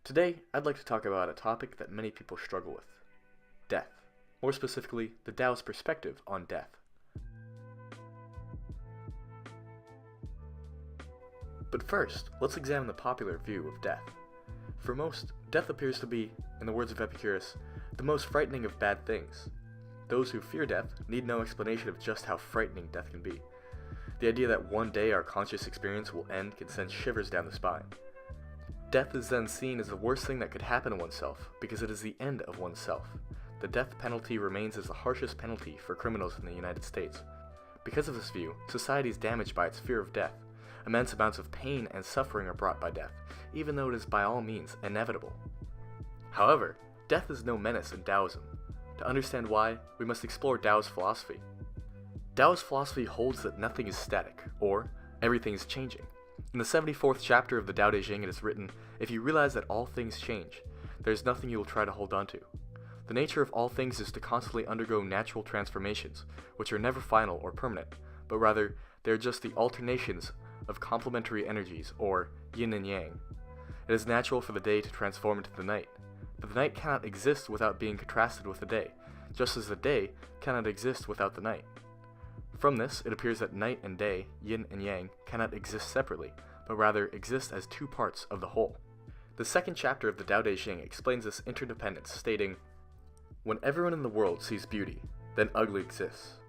Today, I'd like to talk about a topic that many people struggle with: death. More specifically, the Tao's perspective on death. But first, let's examine the popular view of death. For most, death appears to be, in the words of Epicurus, the most frightening of bad things. Those who fear death need no explanation of just how frightening death can be. The idea that one day our conscious experience will end can send shivers down the spine. Death is then seen as the worst thing that could happen to oneself, because it is the end of oneself. The death penalty remains as the harshest penalty for criminals in the United States. Because of this view, society is damaged by its fear of death. Immense amounts of pain and suffering are brought by death, even though it is by all means inevitable. However, death is no menace in Taoism. To understand why, we must explore Tao's philosophy. Tao's philosophy holds that nothing is static, or everything is changing. In the 74th chapter of the Dao de Jing it is written, "If you realize that all things change, there is nothing you will try to hold on to." The nature of all things is to constantly undergo natural transformations, which are never final or permanent, but rather, they are just the alternations of complementary energies, or yin and yang. It is natural for the day to transform into the night, but the night cannot exist without being contrasted with the day, just as the day cannot exist without the night. From this, it appears that night and day, yin and yang, cannot exist separately, but rather exist as two parts of the whole. The second chapter of the Dao de Jing explains this interdependence, stating, "When everyone in the world sees beauty, then ugly exists.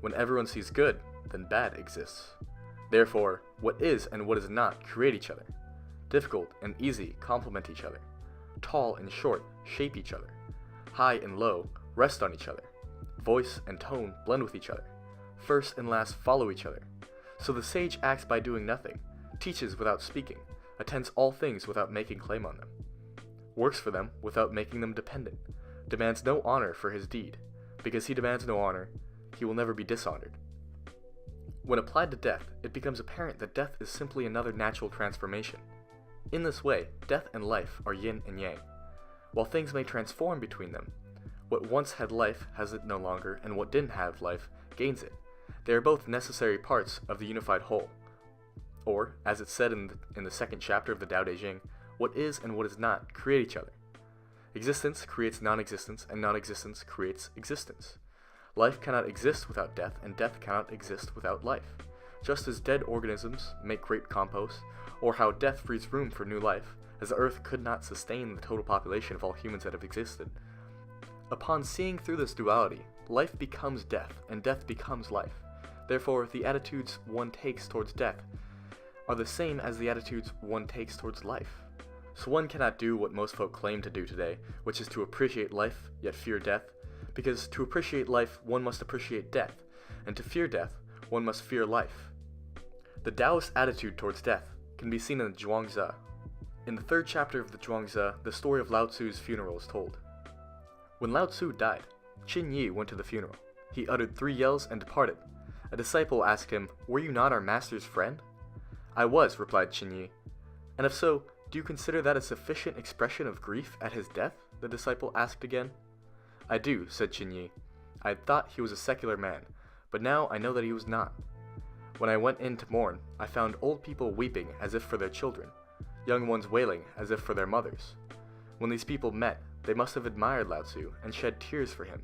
When everyone sees good, then bad exists. Therefore, what is and what is not create each other. Difficult and easy complement each other. Tall and short shape each other. High and low rest on each other. Voice and tone blend with each other. First and last follow each other. So the sage acts by doing nothing, teaches without speaking, attends all things without making claim on them, works for them without making them dependent, demands no honor for his deed. Because he demands no honor, he will never be dishonored." When applied to death, it becomes apparent that death is simply another natural transformation. In this way, death and life are yin and yang. While things may transform between them, what once had life has it no longer, and what didn't have life gains it. They are both necessary parts of the unified whole. Or, as it's said in the second chapter of the Dao de Jing, what is and what is not create each other. Existence creates non-existence, and non-existence creates existence. Life cannot exist without death, and death cannot exist without life. Just as dead organisms make great compost, or how death frees room for new life, as the earth could not sustain the total population of all humans that have existed. Upon seeing through this duality, life becomes death, and death becomes life. Therefore, the attitudes one takes towards death are the same as the attitudes one takes towards life. So one cannot do what most folk claim to do today, which is to appreciate life, yet fear death, because to appreciate life, one must appreciate death, and to fear death, one must fear life. The Taoist attitude towards death can be seen in the Zhuangzi. In the third chapter of the Zhuangzi, the story of Lao Tzu's funeral is told. When Lao Tzu died, Ching went to the funeral. He uttered 3 yells and departed. A disciple asked him, "Were you not our master's friend?" "I was," replied Ching. "And if so, do you consider that a sufficient expression of grief at his death?" the disciple asked again. "I do," said Ching. "I had thought he was a secular man, but now I know that he was not. When I went in to mourn, I found old people weeping as if for their children, young ones wailing as if for their mothers. When these people met, they must have admired Lao Tzu and shed tears for him.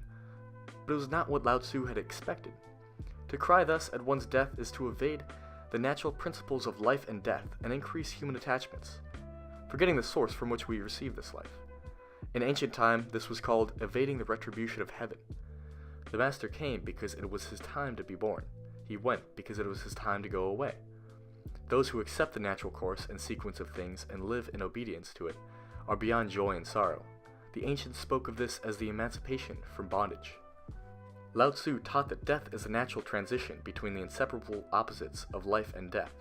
But it was not what Lao Tzu had expected. To cry thus at one's death is to evade the natural principles of life and death and increase human attachments, forgetting the source from which we receive this life. In ancient time, this was called evading the retribution of heaven. The master came because it was his time to be born. He went because it was his time to go away. Those who accept the natural course and sequence of things and live in obedience to it are beyond joy and sorrow. The ancients spoke of this as the emancipation from bondage. Lao Tzu taught that death is a natural transition between the inseparable opposites of life and death.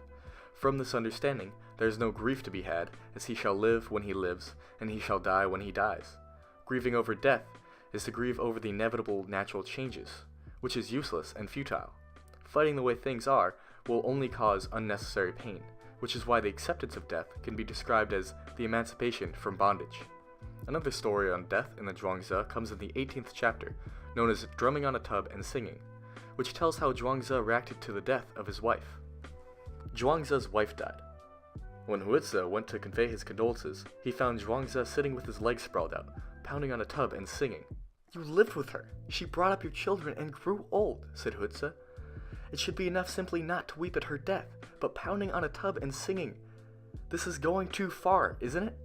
From this understanding, there is no grief to be had, as he shall live when he lives, and he shall die when he dies. Grieving over death is to grieve over the inevitable natural changes, which is useless and futile. Fighting the way things are will only cause unnecessary pain, which is why the acceptance of death can be described as the emancipation from bondage. Another story on death in the Zhuangzi comes in the 18th chapter, known as Drumming on a Tub and Singing, which tells how Zhuangzi reacted to the death of his wife. Zhuangzi's wife died. When Huizi went to convey his condolences, he found Zhuangzi sitting with his legs sprawled out, pounding on a tub and singing. "You lived with her. She brought up your children and grew old," said Huizi. "It should be enough simply not to weep at her death, but pounding on a tub and singing. This is going too far, isn't it?"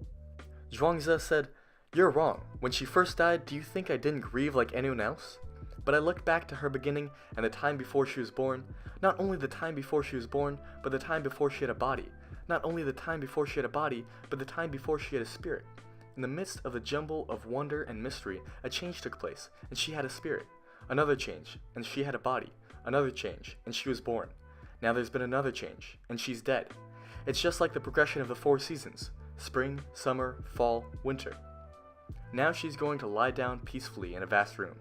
Zhuangzi said, "You're wrong. When she first died, do you think I didn't grieve like anyone else? But I looked back to her beginning and the time before she was born, not only the time before she was born, but the time before she had a body, not only the time before she had a body, but the time before she had a spirit. In the midst of the jumble of wonder and mystery, a change took place, and she had a spirit. Another change, and she had a body. Another change, and she was born. Now there's been another change, and she's dead. It's just like the progression of the 4 seasons: spring, summer, fall, winter. Now she's going to lie down peacefully in a vast room.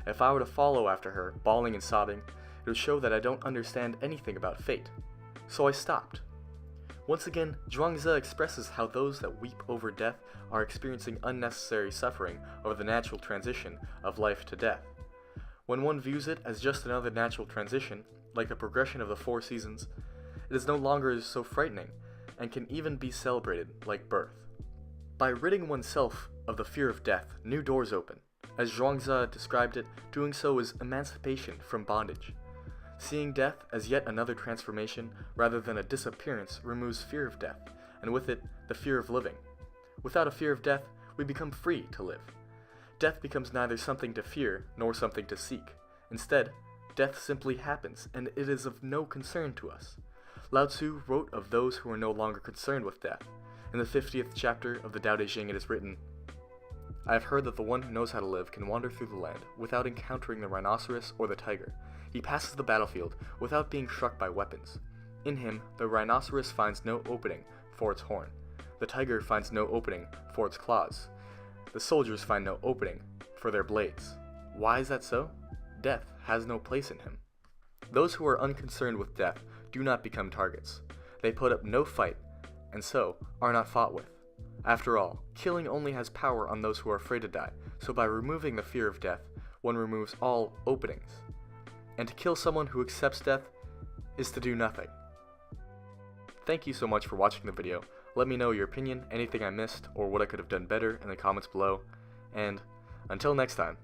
If I were to follow after her, bawling and sobbing, it would show that I don't understand anything about fate. So I stopped." Once again, Zhuangzi expresses how those that weep over death are experiencing unnecessary suffering over the natural transition of life to death. When one views it as just another natural transition, like the progression of the 4 seasons, it is no longer so frightening, and can even be celebrated like birth. By ridding oneself of the fear of death, new doors open. As Zhuangzi described it, doing so is emancipation from bondage. Seeing death as yet another transformation rather than a disappearance removes fear of death, and with it, the fear of living. Without a fear of death, we become free to live. Death becomes neither something to fear nor something to seek. Instead, death simply happens, and it is of no concern to us. Lao Tzu wrote of those who are no longer concerned with death. In the 50th chapter of the Dao de Jing it is written, "I have heard that the one who knows how to live can wander through the land without encountering the rhinoceros or the tiger. He passes the battlefield without being struck by weapons. In him, the rhinoceros finds no opening for its horn. The tiger finds no opening for its claws. The soldiers find no opening for their blades. Why is that so? Death has no place in him." Those who are unconcerned with death do not become targets. They put up no fight, and so are not fought with. After all, killing only has power on those who are afraid to die, so by removing the fear of death, one removes all openings. And to kill someone who accepts death is to do nothing. Thank you so much for watching the video. Let me know your opinion, anything I missed, or what I could have done better in the comments below. And until next time.